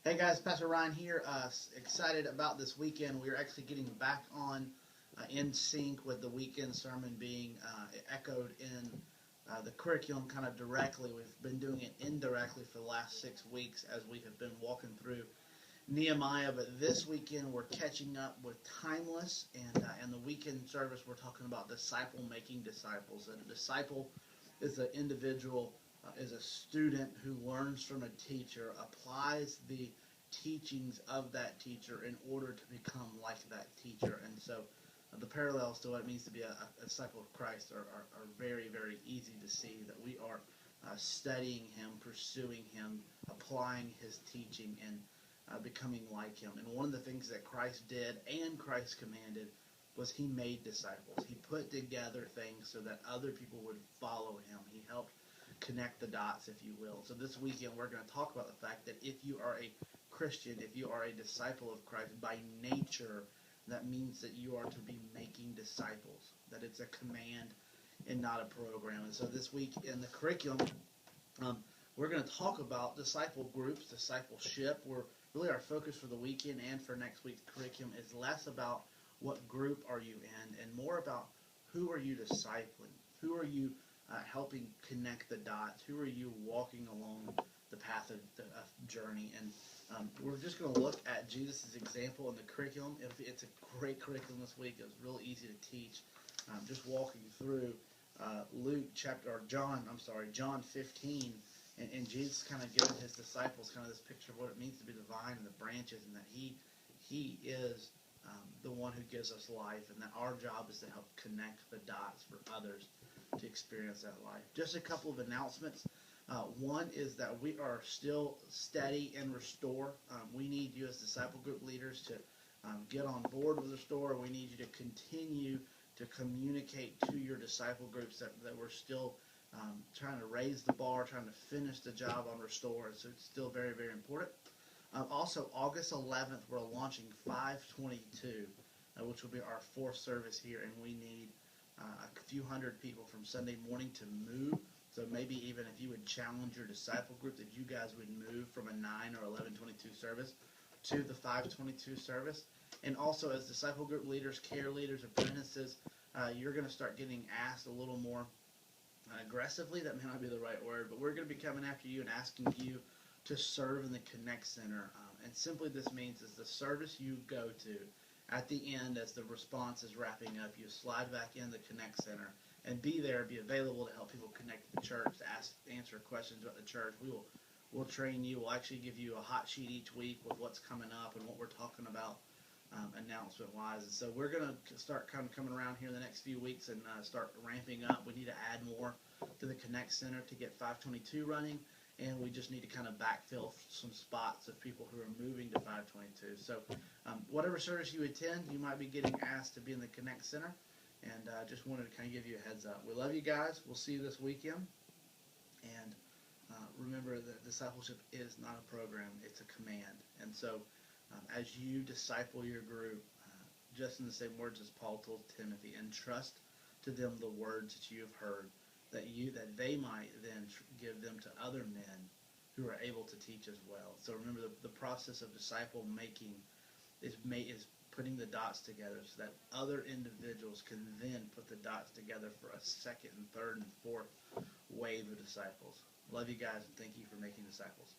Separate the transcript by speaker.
Speaker 1: Hey guys, Pastor Ryan here. Excited about this weekend. We're actually getting back on in sync with the weekend sermon being echoed in the curriculum kind of directly. We've been doing it indirectly for the last 6 weeks as we have been walking through Nehemiah, but this weekend we're catching up with Timeless, and the weekend service we're talking about disciple making disciples. And a disciple is an individual, is a student who learns from a teacher, applies the teachings of that teacher in order to become like that teacher. And so the parallels to what it means to be a disciple of Christ are very, very easy to see, that we are studying Him, pursuing Him, applying His teaching, and becoming like Him. And one of the things that Christ did and Christ commanded was He made disciples. He put together things so that other people would follow Him. He helped connect the dots, if you will. So this weekend we're going to talk about the fact that if you are a Christian, if you are a disciple of Christ, by nature, that means that you are to be making disciples, that it's a command and not a program. And so this week in the curriculum, we're going to talk about disciple groups, discipleship. Really our focus for the weekend and for next week's curriculum is less about what group are you in and more about who are you discipling, who are you helping connect the dots, who are you walking along the path of the journey. And we're just going to look at Jesus' example in the curriculum. It's a great curriculum this week. It was really easy to teach. Just walking through John 15, and Jesus kind of giving His disciples kind of this picture of what it means to be the vine and the branches, and that He is the one who gives us life, and that our job is to help connect the dots for others to experience that life. Just a couple of announcements. One is that we are still Steady and Restore. We need you as disciple group leaders to get on board with Restore. We need you to continue to communicate to your disciple groups that we're still trying to raise the bar, trying to finish the job on Restore. So it's still very, very important. Also, August 11th, we're launching 522, which will be our fourth service here, and we need a few hundred people from Sunday morning to move. So maybe even if you would challenge your disciple group that you guys would move from a 9 or 11:22 service to the 5:22 service. And also as disciple group leaders, care leaders, apprentices, you're going to start getting asked a little more aggressively. That may not be the right word, but we're going to be coming after you and asking you to serve in the Connect Center. And simply this means is the service you go to, at the end as the response is wrapping up, you slide back in the Connect Center and be there, be available to help people connect to the church, to answer questions about the church. We'll train you. We'll actually give you a hot sheet each week with what's coming up and what we're talking about announcement-wise. And so we're going to start kind of coming around here in the next few weeks and start ramping up. We need to add more to the Connect Center to get 522 running, and we just need to kind of backfill some spots of people who are moving to 522. So whatever service you attend, you might be getting asked to be in the Connect Center, and just wanted to kind of give you a heads up. We love you guys. We'll see you this weekend, and remember that discipleship is not a program, it's a command. And so as you disciple your group, just in the same words as Paul told Timothy, entrust to them the words that you have heard, that they might then give them to other men who are able to teach as well. So remember, the process of disciple making is putting the dots together so that other individuals can then put the dots together for a second and third and fourth wave of disciples. Love you guys, and thank you for making disciples.